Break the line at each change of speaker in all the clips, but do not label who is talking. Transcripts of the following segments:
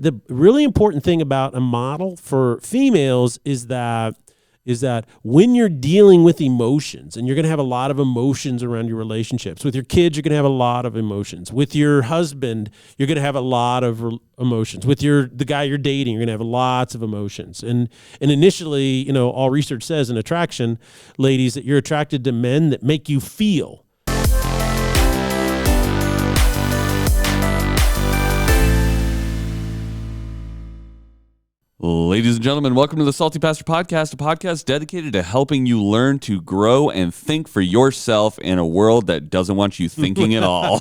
the really important thing about a model for females is that when you're dealing with emotions, and you're going to have a lot of emotions around your relationships. With your kids, you're going to have a lot of emotions. With your husband, you're going to have a lot of emotions. With the guy you're dating, you're going to have lots of emotions. And initially, all research says in attraction, ladies, that you're attracted to men that make you feel.
Ladies and gentlemen, welcome to the Salty Pastor Podcast, a podcast dedicated to helping you learn to grow and think for yourself in a world that doesn't want you thinking at all.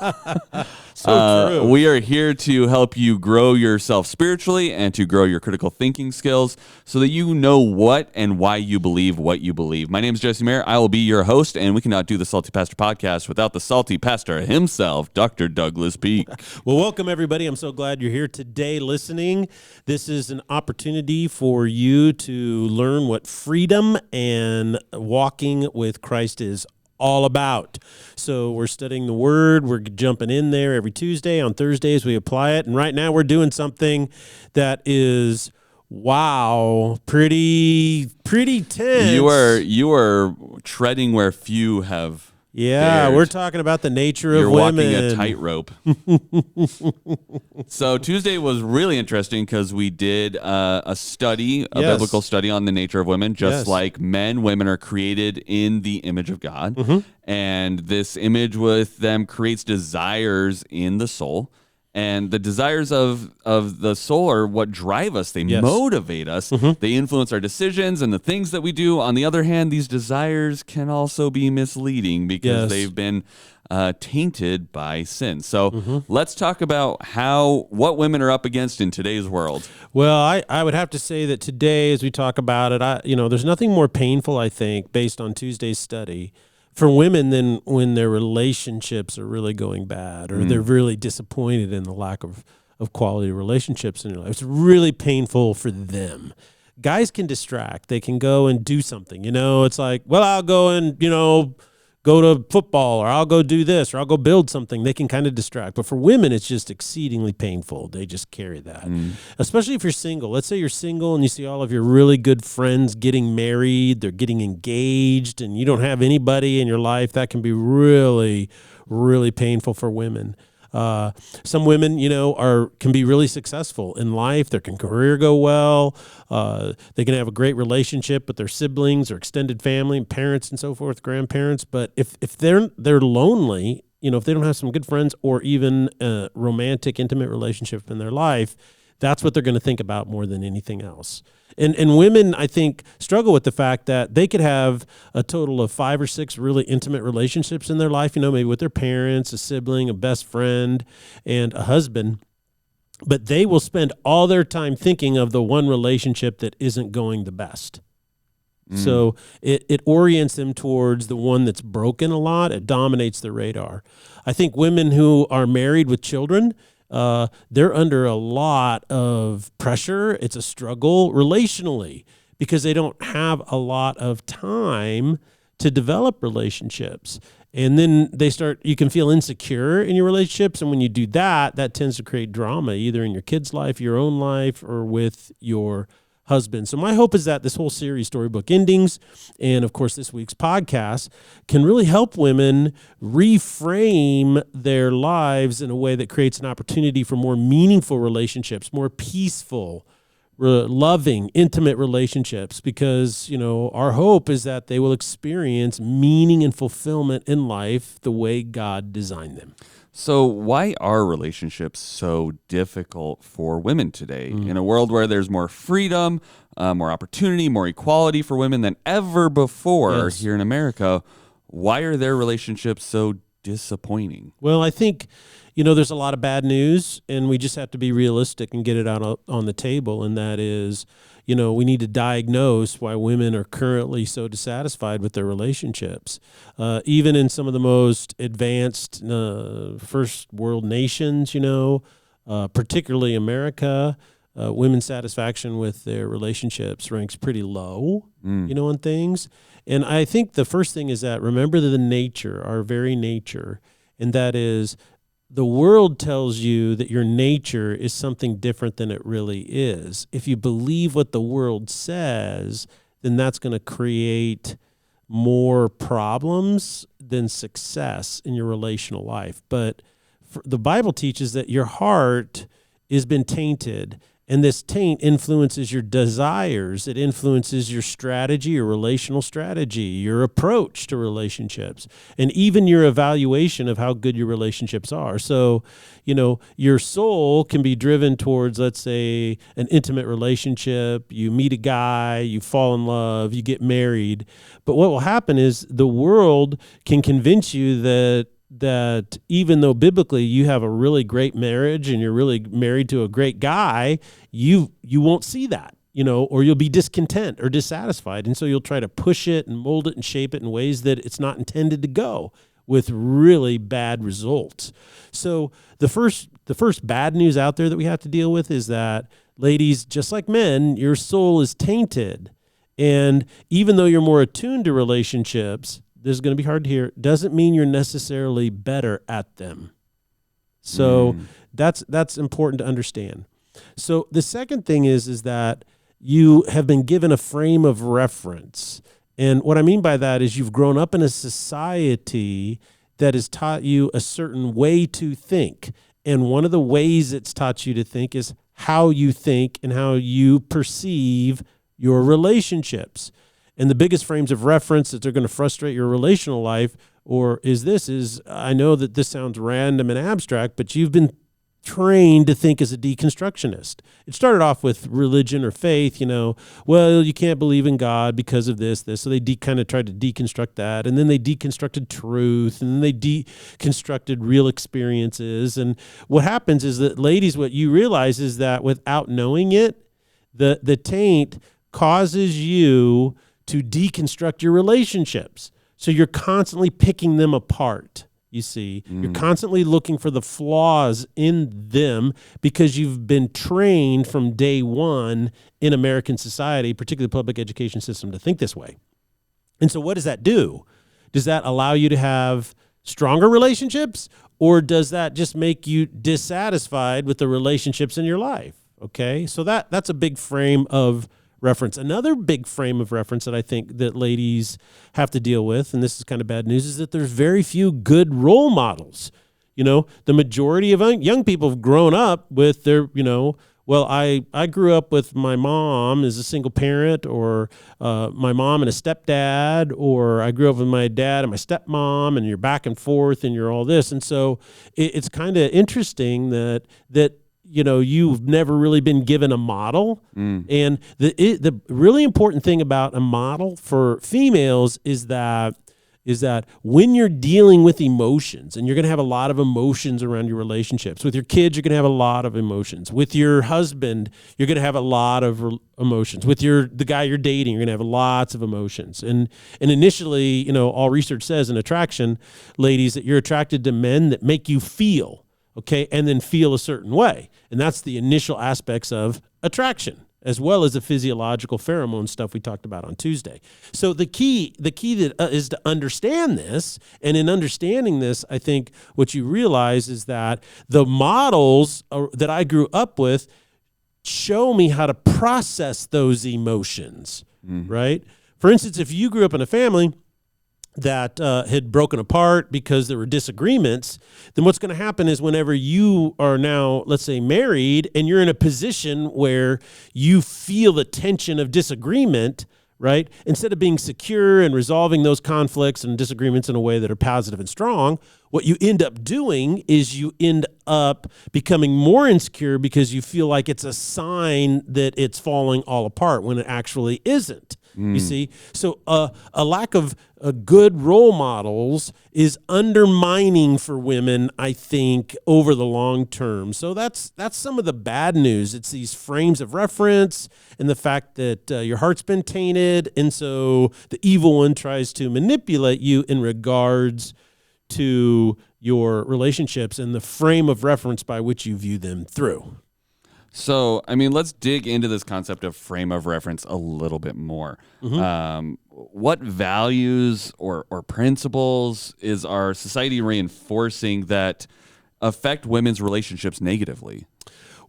True.
We are here to help you grow yourself spiritually and to grow your critical thinking skills so that you know what and why you believe what you believe. My name is Jesse Mayer. I will be your host, and we cannot do the Salty Pastor Podcast without the Salty Pastor himself, Dr. Douglas Peake.
Well, welcome, everybody. I'm so glad you're here today listening. This is an opportunity for you to learn what freedom and walking with Christ is all about. So we're studying the Word. We're jumping in there every Tuesday. On Thursdays, we apply it. And right now, we're doing something that is, wow, pretty tense.
You are treading where few have.
Yeah,
dared.
we're talking about the nature
You're
of women.
walking a tightrope. So Tuesday was really interesting because we did a study, a biblical study on the nature of women. Just like men, women are created in the image of God. Mm-hmm. And this image with them creates desires in the soul. And the desires of the soul are what drive us. They motivate us. Mm-hmm. They influence our decisions and the things that we do. On the other hand, these desires can also be misleading because they've been tainted by sin. So let's talk about what women are up against in today's world.
Well, I would have to say that today, as we talk about it, there's nothing more painful, I think, based on Tuesday's study, for women than when their relationships are really going bad or they're really disappointed in the lack of quality relationships in their life. It's really painful for them. Guys can distract. They can go and do something. It's like, well, I'll go and, go to football, or I'll go do this, or I'll go build something. They can kind of distract. But for women, it's just exceedingly painful. They just carry that. Especially if you're single. Let's say you're single and you see all of your really good friends getting married, they're getting engaged, and you don't have anybody in your life. That can be really, really painful for women. Some women, can be really successful in life. Their career go well. They can have a great relationship with their siblings or extended family, parents and so forth, grandparents. But if they're lonely, if they don't have some good friends or even a romantic, intimate relationship in their life, that's what they're going to think about more than anything else. And women, I think, struggle with the fact that they could have a total of 5 or 6 really intimate relationships in their life, maybe with their parents, a sibling, a best friend, and a husband. But they will spend all their time thinking of the one relationship that isn't going the best. So it orients them towards the one that's broken a lot. It dominates the radar. I think women who are married with children, they're under a lot of pressure. It's a struggle relationally because they don't have a lot of time to develop relationships. And then you can feel insecure in your relationships. And when you do that, that tends to create drama, either in your kid's life, your own life, or with your husband. So my hope is that this whole series, Storybook Endings, and of course this week's podcast, can really help women reframe their lives in a way that creates an opportunity for more meaningful relationships, more peaceful, loving, intimate relationships, because, our hope is that they will experience meaning and fulfillment in life the way God designed them.
So why are relationships so difficult for women today? In a world where there's more freedom, more opportunity, more equality for women than ever before here in America, why are their relationships so disappointing?
Well, I think, there's a lot of bad news, and we just have to be realistic and get it out on the table, and that is, we need to diagnose why women are currently so dissatisfied with their relationships. Even in some of the most advanced first world nations, particularly America, women's satisfaction with their relationships ranks pretty low, on things. And I think the first thing is that remember our very nature, and that is the world tells you that your nature is something different than it really is. If you believe what the world says, then that's going to create more problems than success in your relational life. But the Bible teaches that your heart has been tainted, and this taint influences your desires. It influences your strategy, your relational strategy, your approach to relationships, and even your evaluation of how good your relationships are. So, your soul can be driven towards, let's say, an intimate relationship. You meet a guy, you fall in love, you get married. But what will happen is the world can convince you that even though biblically you have a really great marriage and you're really married to a great guy, you won't see that, or you'll be discontent or dissatisfied. And so you'll try to push it and mold it and shape it in ways that it's not intended to go, with really bad results. So the first bad news out there that we have to deal with is that, ladies, just like men, your soul is tainted. And even though you're more attuned to relationships, this is going to be hard to hear, doesn't mean you're necessarily better at them. So that's important to understand. So the second thing is that you have been given a frame of reference. And what I mean by that is you've grown up in a society that has taught you a certain way to think. And one of the ways it's taught you to think is how you think and how you perceive your relationships. And the biggest frames of reference that are going to frustrate your relational life is I know that this sounds random and abstract, but you've been trained to think as a deconstructionist. It started off with religion or faith, well, you can't believe in God because of this. So they kind of tried to deconstruct that. And then they deconstructed truth, and then they deconstructed real experiences. And what happens is that, ladies, what you realize is that without knowing it, the taint causes you to deconstruct your relationships. So you're constantly picking them apart, you see. You're constantly looking for the flaws in them because you've been trained from day one in American society, particularly the public education system, to think this way. And so what does that do? Does that allow you to have stronger relationships, or does that just make you dissatisfied with the relationships in your life? Okay, so that's a big frame of reference. Another big frame of reference that I think that ladies have to deal with, and this is kind of bad news, is that there's very few good role models. The majority of young people have grown up with their, I grew up with my mom as a single parent, or my mom and a stepdad, or I grew up with my dad and my stepmom, and you're back and forth and you're all this. And so it's kind of interesting that you've never really been given a model. And the really important thing about a model for females is that when you're dealing with emotions, and you're going to have a lot of emotions around your relationships. With your kids, you're going to have a lot of emotions. With your husband, you're going to have a lot of emotions. With the guy you're dating, you're going to have lots of emotions. And initially, all research says in attraction, ladies, that you're attracted to men that make you feel. Okay, and then feel a certain way. And that's the initial aspects of attraction, as well as the physiological pheromone stuff we talked about on Tuesday. So the key that is to understand this, and in understanding this, I think what you realize is that the models that I grew up with show me how to process those emotions, right? For instance, if you grew up in a family that had broken apart because there were disagreements, then what's going to happen is whenever you are now, let's say, married, and you're in a position where you feel the tension of disagreement, right? Instead of being secure and resolving those conflicts and disagreements in a way that are positive and strong, what you end up doing is you end up becoming more insecure because you feel like it's a sign that it's falling all apart when it actually isn't. You see? So a lack of good role models is undermining for women, I think, over the long term. So that's some of the bad news. It's these frames of reference and the fact that your heart's been tainted. And so the evil one tries to manipulate you in regards to your relationships and the frame of reference by which you view them through.
So, let's dig into this concept of frame of reference a little bit more. What values or principles is our society reinforcing that affect women's relationships negatively?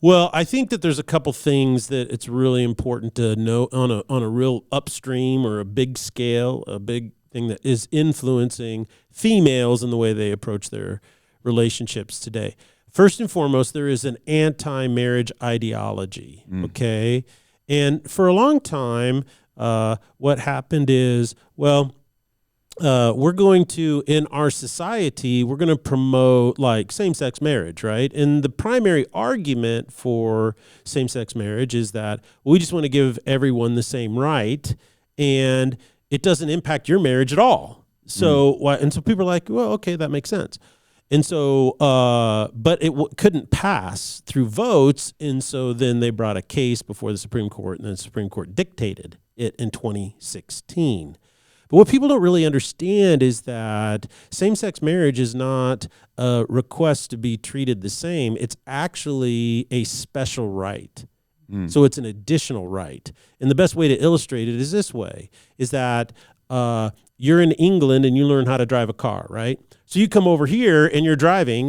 Well, I think that there's a couple things that it's really important to know on a real upstream or a big scale, a big thing that is influencing females in the way they approach their relationships today. First and foremost, there is an anti-marriage ideology, okay? And for a long time, what happened is, we're going to, in our society, we're going to promote like same-sex marriage, right? And the primary argument for same-sex marriage is that we just want to give everyone the same right, and it doesn't impact your marriage at all. So, and so people are like, well, okay, that makes sense. And so, but it couldn't pass through votes, and so then they brought a case before the Supreme Court, and the Supreme Court dictated it in 2016. But what people don't really understand is that same-sex marriage is not a request to be treated the same. It's actually a special right. So it's an additional right. And the best way to illustrate it is this way, is that you're in England and you learn how to drive a car, right? So you come over here and you're driving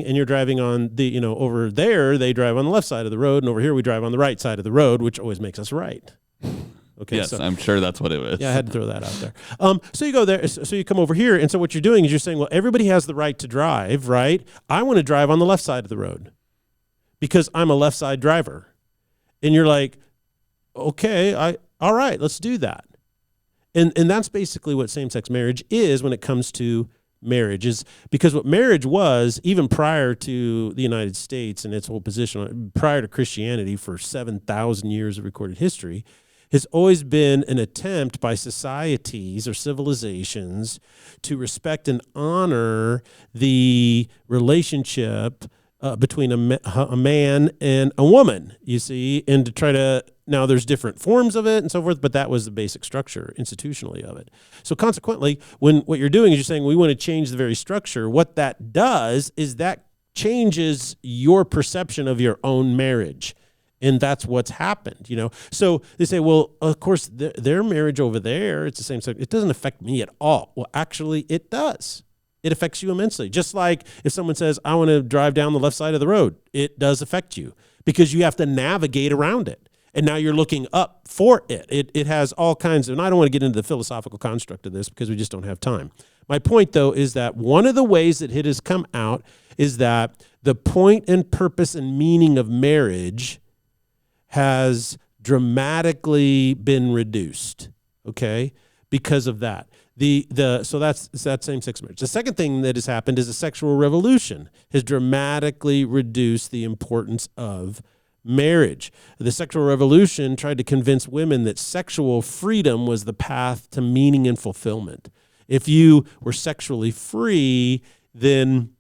on the, over there, they drive on the left side of the road, and over here we drive on the right side of the road, which always makes us right. Okay,
yes, so, I'm sure that's what it was.
Yeah, I had to throw that out there. So you go there, so you come over here, and so what you're doing is you're saying, well, everybody has the right to drive, right? I want to drive on the left side of the road because I'm a left side driver. And you're like, okay, all right, let's do that. And that's basically what same-sex marriage is when it comes to marriage, is because what marriage was, even prior to the United States and its whole position, prior to Christianity for 7,000 years of recorded history, has always been an attempt by societies or civilizations to respect and honor the relationship between a man and a woman, you see, and to try to, now there's different forms of it and so forth, but that was the basic structure institutionally of it. So consequently, when what you're doing is you're saying we want to change the very structure, what that does is that changes your perception of your own marriage. And that's what's happened, So they say, well, of course, their marriage over there, it's the same sex. It doesn't affect me at all. Well, actually, it does. It affects you immensely. Just like if someone says, I want to drive down the left side of the road, it does affect you because you have to navigate around it. And now you're looking up for it. It has all kinds of, and I don't want to get into the philosophical construct of this because we just don't have time. My point, though, is that one of the ways that it has come out is that the point and purpose and meaning of marriage has dramatically been reduced, okay, because of that. So that's that same-sex marriage. The second thing that has happened is a sexual revolution has dramatically reduced the importance of marriage. The sexual revolution tried to convince women that sexual freedom was the path to meaning and fulfillment. If you were sexually free, then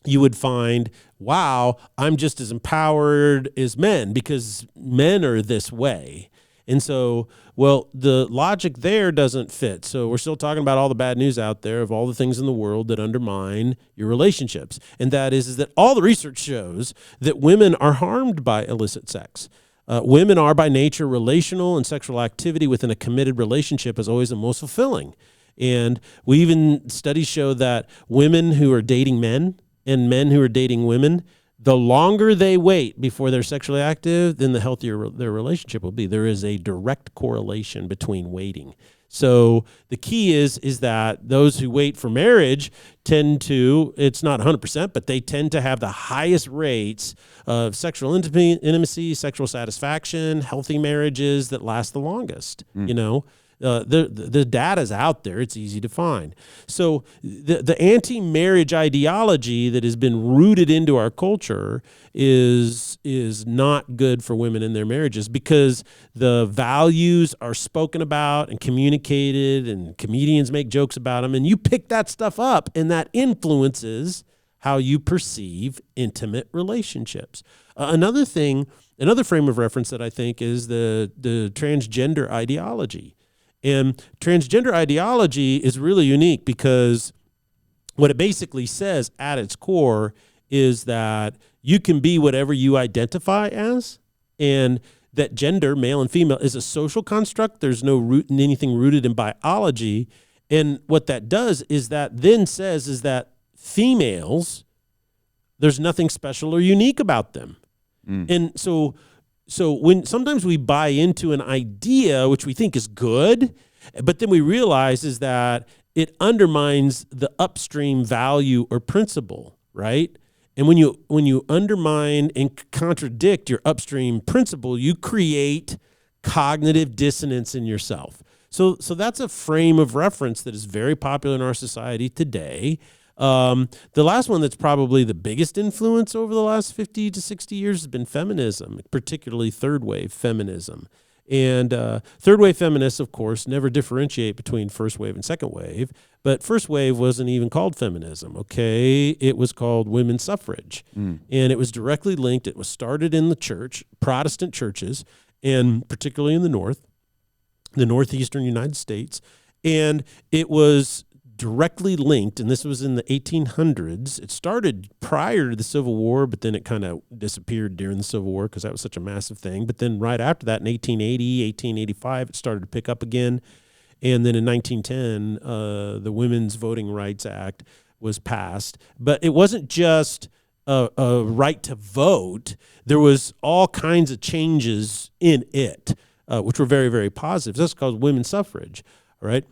you would find, wow, I'm just as empowered as men because men are this way. And so, well, the logic there doesn't fit. So we're still talking about all the bad news out there of all the things in the world that undermine your relationships. And that is that all the research shows that women are harmed by illicit sex. Women are by nature relational, and sexual activity within a committed relationship is always the most fulfilling. And we even studies show that women who are dating men and men who are dating women, the longer they wait before they're sexually active, then the healthier their relationship will be. There is a direct correlation between waiting. So the key is that those who wait for marriage tend to, it's not 100%, but they tend to have the highest rates of sexual intimacy, sexual satisfaction, healthy marriages that last the longest, The data's out there. It's easy to find. So the anti-marriage ideology that has been rooted into our culture is not good for women in their marriages because the values are spoken about and communicated, and comedians make jokes about them, and you pick that stuff up, and that influences how you perceive intimate relationships. Another frame of reference that I think is the transgender ideology. And transgender ideology is really unique because what it basically says at its core is that you can be whatever you identify as, and that gender, male and female, is a social construct. There's no anything rooted in biology. And what that does is that then says is that females There's nothing special or unique about them. And so when sometimes we buy into an idea which we think is good, but then we realize is that it undermines the upstream value or principle, right? And when you undermine and contradict your upstream principle, you create cognitive dissonance in yourself. So that's a frame of reference that is very popular in our society today. The last one that's probably the biggest influence over the last 50 to 60 years has been feminism, particularly third wave feminism. And third wave feminists, of course, never differentiate between first wave and second wave. But first wave wasn't even called feminism, okay? It was called women's suffrage. And it was directly linked. It was started in the church, Protestant churches, and particularly in the northeastern United States. And it was directly linked, and this was in the 1800s. It started prior to the Civil War, but then it kind of disappeared during the Civil War because that was such a massive thing. But then right after that, in 1880, 1885, it started to pick up again. And then in 1910, the Women's Voting Rights Act was passed. But it wasn't just a right to vote. There was all kinds of changes in it, which were very, very positive. That's called women's suffrage, all right?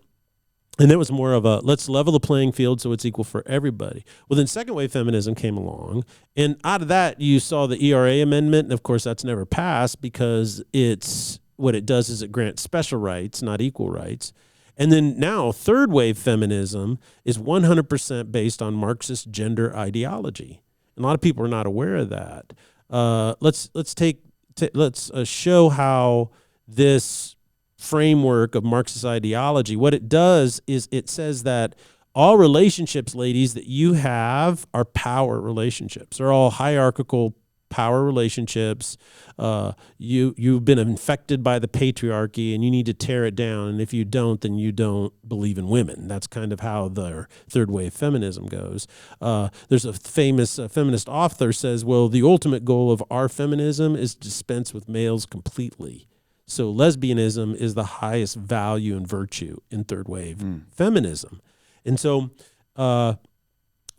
And it was more of a, let's level the playing field so it's equal for everybody. Well, then second wave feminism came along, and out of that you saw the ERA amendment, and of course that's never passed because what it does is it grants special rights, not equal rights. And then now third wave feminism is 100% based on Marxist gender ideology. And a lot of people are not aware of that. Let's show how this framework of Marxist ideology, what it does is it says that all relationships, ladies, that you have are power relationships. They're all hierarchical power relationships. You've been infected by the patriarchy and you need to tear it down. And if you don't, then you don't believe in women. That's kind of how the third wave feminism goes. There's a famous feminist author says, well, the ultimate goal of our feminism is to dispense with males completely. So lesbianism is the highest value and virtue in third wave feminism. And so now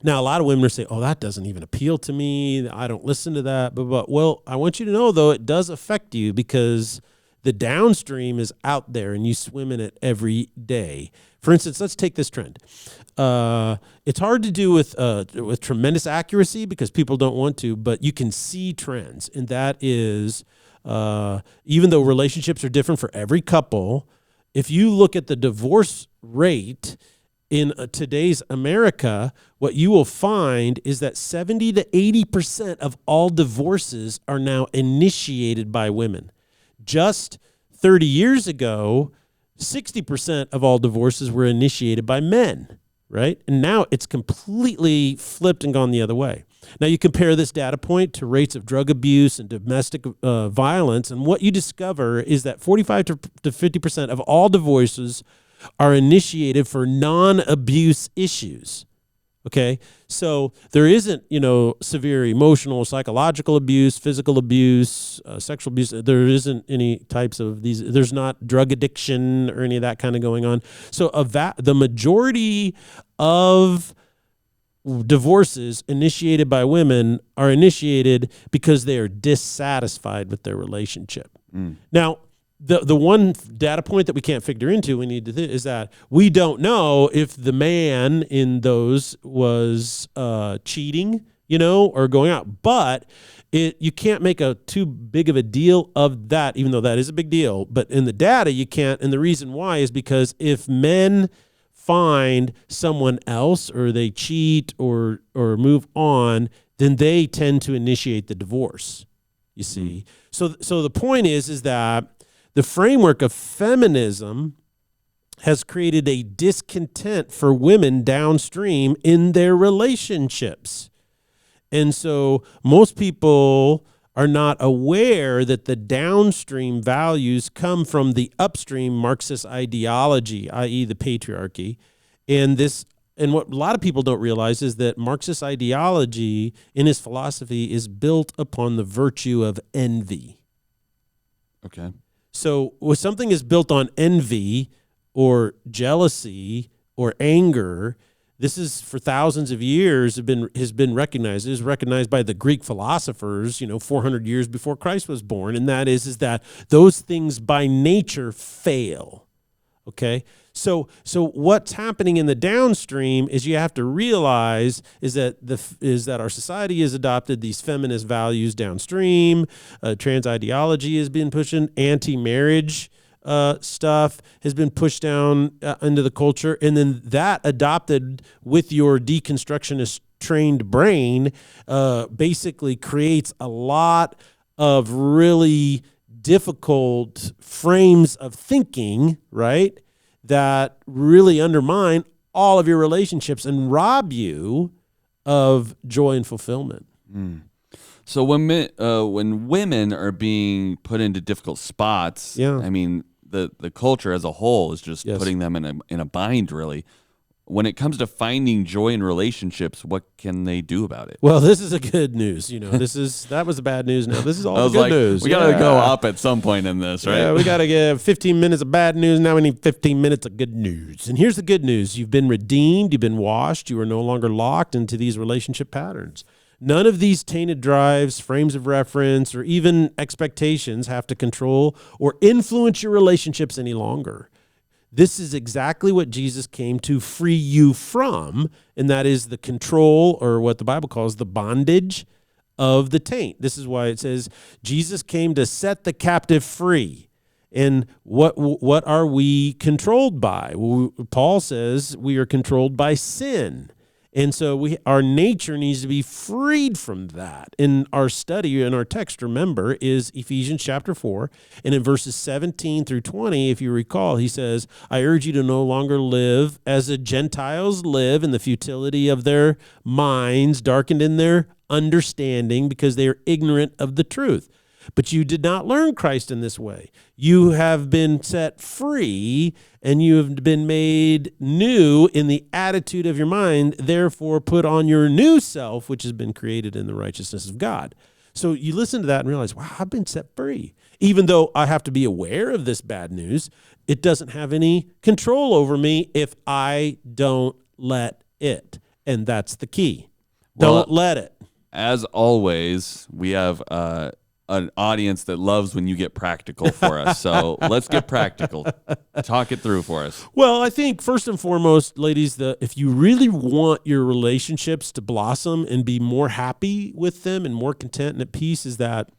a lot of women are saying, oh, that doesn't even appeal to me. I don't listen to that. But well, I want you to know, though, it does affect you because the downstream is out there and you swim in it every day. For instance, let's take this trend. It's hard to do with tremendous accuracy because people don't want to, but you can see trends. And that is, even though relationships are different for every couple, if you look at the divorce rate in today's America, what you will find is that 70 to 80% of all divorces are now initiated by women. Just 30 years ago, 60% of all divorces were initiated by men, right? And now it's completely flipped and gone the other way. Now you compare this data point to rates of drug abuse and domestic violence, and what you discover is that 45 to 50% of all divorces are initiated for non-abuse issues. Okay, so there isn't, severe emotional, psychological abuse, physical abuse, sexual abuse. There isn't any types of these. There's not drug addiction or any of that kind of going on. So the majority of divorces initiated by women are initiated because they are dissatisfied with their relationship. Now, the one data point that we can't figure into is that we don't know if the man in those was cheating, or going out. But you can't make too big of a deal of that, even though that is a big deal. But in the data, you can't. And the reason why is because if men find someone else or they cheat or move on, then they tend to initiate the divorce, you see. So the point is that the framework of feminism has created a discontent for women downstream in their relationships. And so most people are not aware that the downstream values come from the upstream Marxist ideology, i.e. the patriarchy. And what a lot of people don't realize is that Marxist ideology in his philosophy is built upon the virtue of envy.
Okay.
So when something is built on envy or jealousy or anger, this is for thousands of years has been recognized. It is recognized by the Greek philosophers, 400 years before Christ was born, and that is that those things by nature fail. Okay, so what's happening in the downstream is you have to realize is that our society has adopted these feminist values downstream. Trans ideology has been pushing anti-marriage stuff has been pushed down into the culture, and then that adopted with your deconstructionist trained brain basically creates a lot of really difficult frames of thinking, right, that really undermine all of your relationships and rob you of joy and fulfillment.
So when women are being put into difficult spots, I mean, the culture as a whole is just putting them in a bind, really. When it comes to finding joy in relationships, what can they do about it?
Well, this is a good news. That was the bad news. Now this is all the good news.
We got to go up at some point in this, right?
Yeah, we got to get 15 minutes of bad news. Now we need 15 minutes of good news. And here's the good news. You've been redeemed. You've been washed. You are no longer locked into these relationship patterns. None of these tainted drives, frames of reference, or even expectations have to control or influence your relationships any longer. This is exactly what Jesus came to free you from, and that is the control, or what the Bible calls the bondage of the taint. This is why it says Jesus came to set the captive free. And what are we controlled by? Well, Paul says we are controlled by sin. And so our nature needs to be freed from that. In our study, in our text, remember, is Ephesians chapter 4. And in verses 17 through 20, if you recall, he says, I urge you to no longer live as the Gentiles live in the futility of their minds, darkened in their understanding, because they are ignorant of the truth. But you did not learn Christ in this way. You have been set free, and you have been made new in the attitude of your mind. Therefore, put on your new self, which has been created in the righteousness of God. So you listen to that and realize, wow, I've been set free. Even though I have to be aware of this bad news, it doesn't have any control over me if I don't let it. And that's the key. Don't let it.
As always, we have an audience that loves when you get practical for us. So let's get practical. Talk it through for us.
Well, I think first and foremost, ladies, if you really want your relationships to blossom and be more happy with them and more content and at peace, is that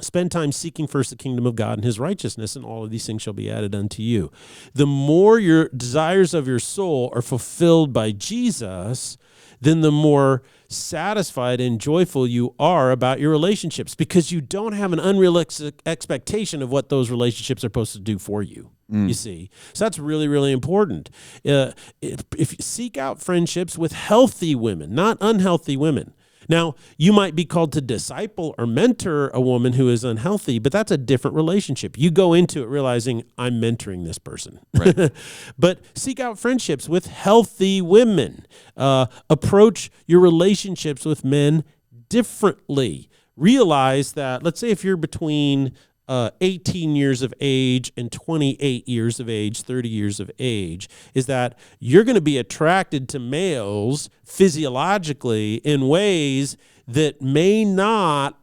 spend time seeking first the kingdom of God and his righteousness, and all of these things shall be added unto you. The more your desires of your soul are fulfilled by Jesus, then the more satisfied and joyful you are about your relationships, because you don't have an unrealistic expectation of what those relationships are supposed to do for you. You see, so that's really, really important. If you seek out friendships with healthy women, not unhealthy women. Now, you might be called to disciple or mentor a woman who is unhealthy, but that's a different relationship. You go into it realizing, I'm mentoring this person. Right. But seek out friendships with healthy women. Approach your relationships with men differently. Realize that, let's say if you're between 18 years of age and 28 years of age, 30 years of age, is that you're going to be attracted to males physiologically in ways that may not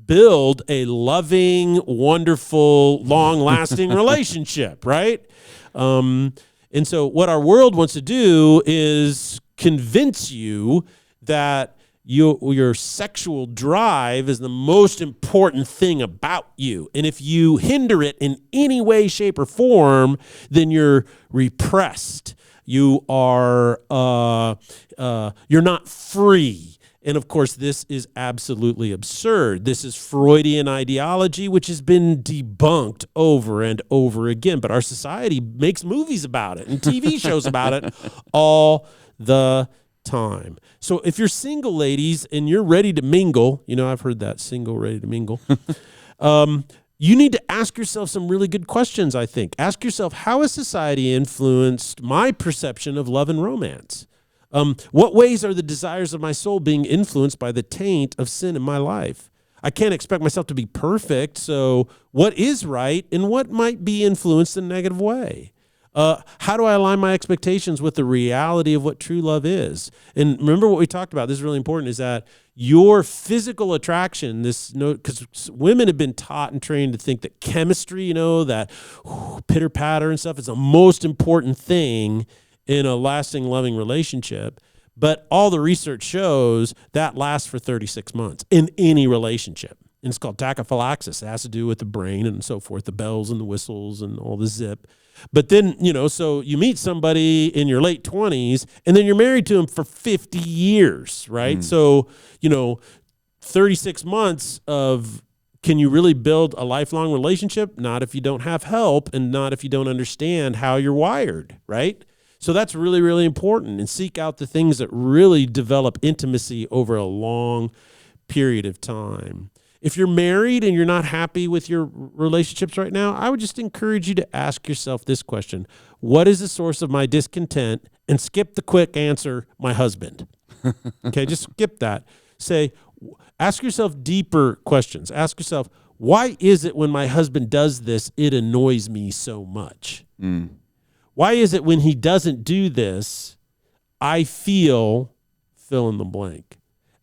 build a loving, wonderful, long-lasting relationship, right? And so what our world wants to do is convince you that your sexual drive is the most important thing about you. And if you hinder it in any way, shape, or form, then you're repressed. You are you're not free. And of course, this is absolutely absurd. This is Freudian ideology, which has been debunked over and over again. But our society makes movies about it and TV shows about it all the time. So if you're single, ladies, and you're ready to mingle, I've heard that, single, ready to mingle. You need to ask yourself some really good questions, I think. Ask yourself, how has society influenced my perception of love and romance? What ways are the desires of my soul being influenced by the taint of sin in my life? I can't expect myself to be perfect, so what is right and what might be influenced in a negative way? How do I align my expectations with the reality of what true love is? And remember what we talked about. This is really important, is that your physical attraction, because women have been taught and trained to think that chemistry, that pitter patter and stuff is the most important thing in a lasting, loving relationship. But all the research shows that lasts for 36 months in any relationship. And it's called tachyphylaxis. It has to do with the brain and so forth, the bells and the whistles and all the zip. But then, so you meet somebody in your late 20s and then you're married to them for 50 years, right? So, 36 months of, can you really build a lifelong relationship? Not if you don't have help, and not if you don't understand how you're wired, right? So that's really, really important, and seek out the things that really develop intimacy over a long period of time. If you're married and you're not happy with your relationships right now, I would just encourage you to ask yourself this question: what is the source of my discontent? And skip the quick answer, my husband. Okay, just skip that. Ask yourself deeper questions. Ask yourself, why is it when my husband does this, it annoys me so much? Why is it when he doesn't do this, I feel fill in the blank?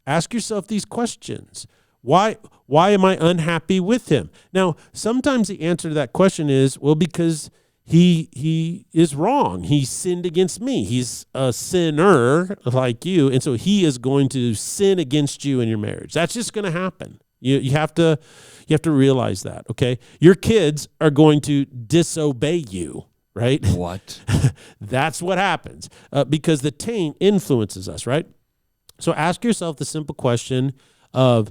Ask yourself these questions. Why am I unhappy with him? Now, sometimes the answer to that question is, well, because he is wrong. He sinned against me. He's a sinner like you, and so he is going to sin against you in your marriage. That's just going to happen. You have to realize that, okay? Your kids are going to disobey you, right?
What?
That's what happens because the taint influences us, right? So ask yourself the simple question of,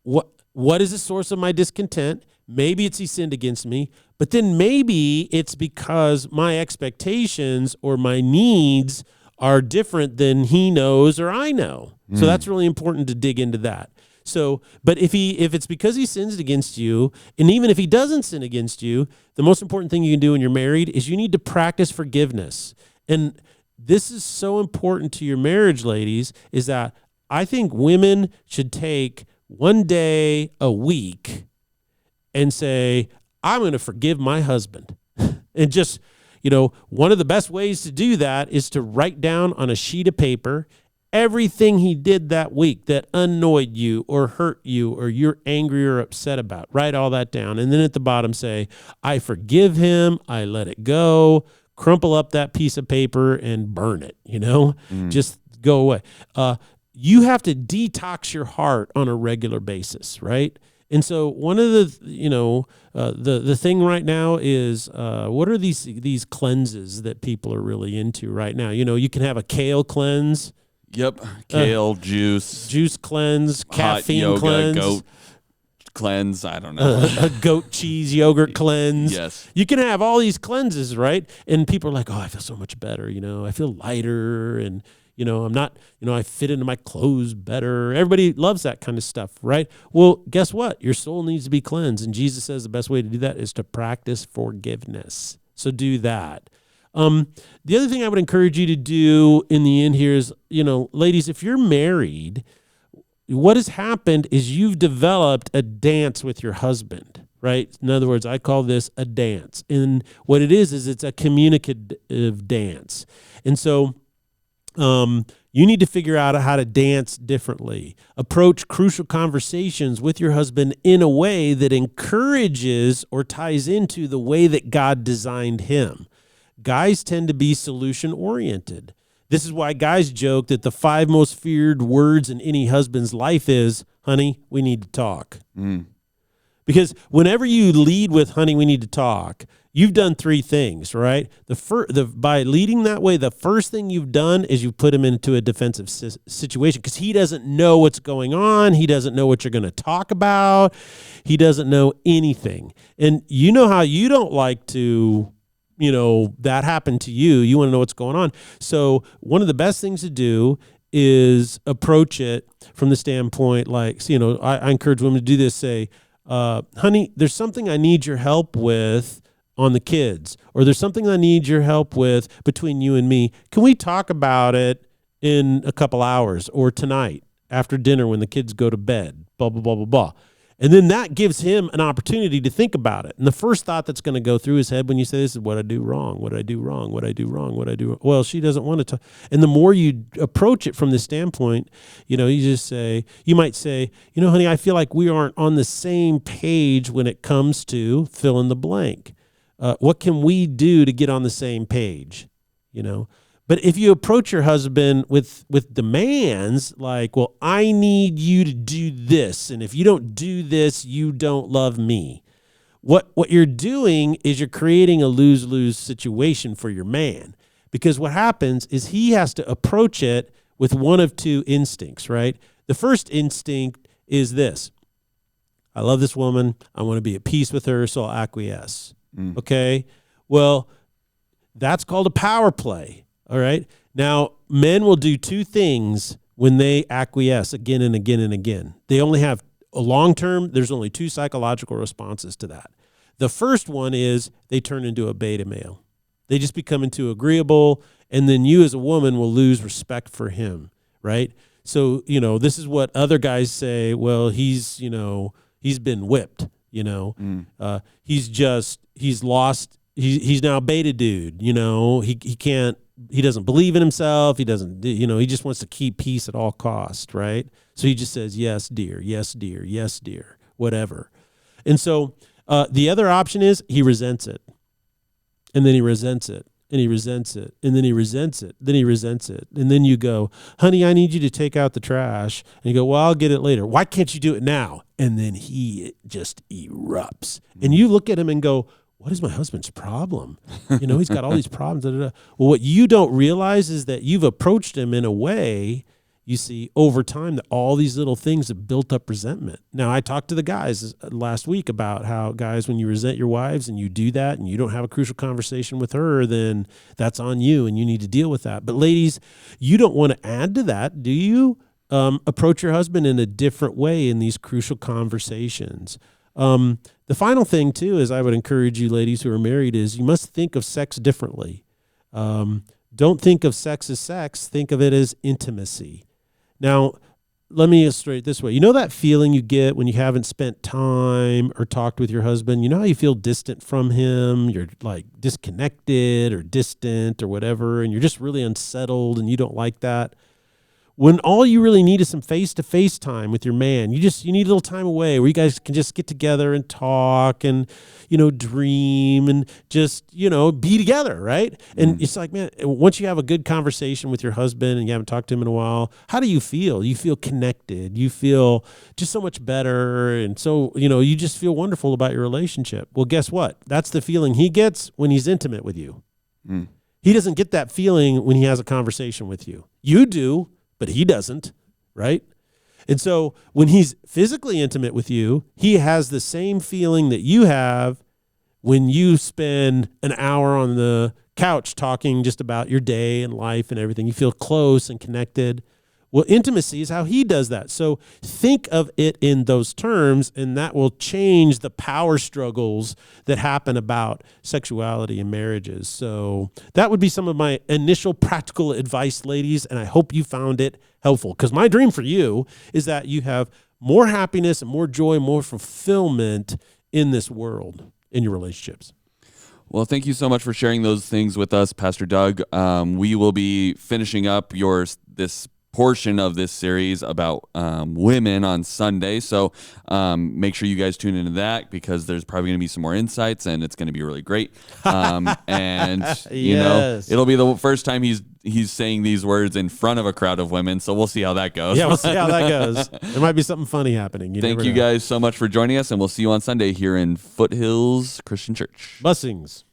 what is the source of my discontent? Maybe it's he sinned against me, but then maybe it's because my expectations or my needs are different than he knows or I know. So that's really important to dig into that. So, but if it's because he sins against you, and even if he doesn't sin against you, the most important thing you can do when you're married is you need to practice forgiveness. And this is so important to your marriage, ladies, is that I think women should take one day a week and say, I'm going to forgive my husband. And just, one of the best ways to do that is to write down on a sheet of paper everything he did that week that annoyed you or hurt you or you're angry or upset about. Write all that down. And then at the bottom say, I forgive him. I let it go. Crumple up that piece of paper and burn it, Just go away. You have to detox your heart on a regular basis, right? And so one of the, the thing right now is, what are these cleanses that people are really into right now? You can have a kale cleanse.
Yep. Kale juice
cleanse, caffeine
yoga,
cleanse.
Goat cleanse. I don't know.
A goat cheese yogurt cleanse.
Yes.
You can have all these cleanses, right? And people are like, oh, I feel so much better. I feel lighter and, I'm not, I fit into my clothes better. Everybody loves that kind of stuff, right? Well, guess what? Your soul needs to be cleansed. And Jesus says the best way to do that is to practice forgiveness. So do that. The other thing I would encourage you to do in the end here is, ladies, if you're married, what has happened is you've developed a dance with your husband, right? In other words, I call this a dance. And what it is it's a communicative dance. And so, you need to figure out how to dance differently. Approach crucial conversations with your husband in a way that encourages or ties into the way that God designed him. Guys tend to be solution-oriented. This is why guys joke that the 5 most feared words in any husband's life is, honey, we need to talk. Because whenever you lead with, honey, we need to talk, you've done 3 things, right? By leading that way, the first thing you've done is you've put him into a defensive situation because he doesn't know what's going on. He doesn't know what you're going to talk about. He doesn't know anything. And you know how you don't like to, that happened to you. You want to know what's going on. So one of the best things to do is approach it from the standpoint like, I encourage women to do this, say, honey, there's something I need your help with on the kids, or there's something I need your help with between you and me. Can we talk about it in a couple hours or tonight after dinner when the kids go to bed, blah, blah, blah, blah, blah. And then that gives him an opportunity to think about it. And the first thought that's going to go through his head when you say this is, what I do wrong, what I do wrong, what I do wrong, what I do wrong. Well, she doesn't want to talk. And the more you approach it from this standpoint, you might say, honey, I feel like we aren't on the same page when it comes to fill in the blank. What can we do to get on the same page? But if you approach your husband with demands like, well, I need you to do this, and if you don't do this, you don't love me. What you're doing is you're creating a lose-lose situation for your man, because what happens is he has to approach it with one of two instincts, right? The first instinct is this: I love this woman. I want to be at peace with her, so I'll acquiesce. Okay? Well, that's called a power play. All right. Now, men will do two things when they acquiesce again and again and again. They only have a long-term, there's only two psychological responses to that. The first one is they turn into a beta male. They just become into agreeable, and then you as a woman will lose respect for him, right? So, this is what other guys say, well, he's been whipped, he's lost, he's now a beta dude, he doesn't believe in himself. He doesn't, he just wants to keep peace at all costs, right? So he just says, yes, dear, yes, dear, yes, dear, whatever. And so the other option is he resents it. And then he resents it. And he resents it. And then he resents it. Then he resents it. And then you go, honey, I need you to take out the trash. And you go, well, I'll get it later. Why can't you do it now? And then he just erupts. And you look at him and go, what is my husband's problem? He's got all these problems. Well, what you don't realize is that you've approached him in a way, you see, over time, that all these little things have built up resentment. Now, I talked to the guys last week about how, guys, when you resent your wives and you do that and you don't have a crucial conversation with her, then that's on you and you need to deal with that. But ladies, you don't want to add to that, do you? Approach your husband in a different way in these crucial conversations. The final thing, too, is I would encourage you ladies who are married is you must think of sex differently. Don't think of sex as sex. Think of it as intimacy. Now, let me illustrate it this way. You know that feeling you get when you haven't spent time or talked with your husband? You know how you feel distant from him? You're like disconnected or distant or whatever, and you're just really unsettled and you don't like that. When all you really need is some face-to-face time with your man, you need a little time away where you guys can just get together and talk and, dream and just, be together, right? And it's like, man, once you have a good conversation with your husband and you haven't talked to him in a while, how do you feel? You feel connected. You feel just so much better. And so, you just feel wonderful about your relationship. Well, guess what? That's the feeling he gets when he's intimate with you. He doesn't get that feeling when he has a conversation with you. You do. But he doesn't, right? And so when he's physically intimate with you, he has the same feeling that you have when you spend an hour on the couch talking just about your day and life and everything. You feel close and connected. Well, intimacy is how he does that. So think of it in those terms, and that will change the power struggles that happen about sexuality in marriages. So that would be some of my initial practical advice, ladies, and I hope you found it helpful. Because my dream for you is that you have more happiness and more joy, more fulfillment in this world, in your relationships.
Well, thank you so much for sharing those things with us, Pastor Doug. We will be finishing up this portion of this series about women on Sunday. So make sure you guys tune into that, because there's probably going to be some more insights and it's going to be really great. And
Yes.
it'll be the first time he's saying these words in front of a crowd of women. So we'll see how that goes.
Yeah, we'll see how that goes. There might be something funny happening.
Thank you guys so much for joining us, and we'll see you on Sunday here in Foothills Christian Church.
Blessings.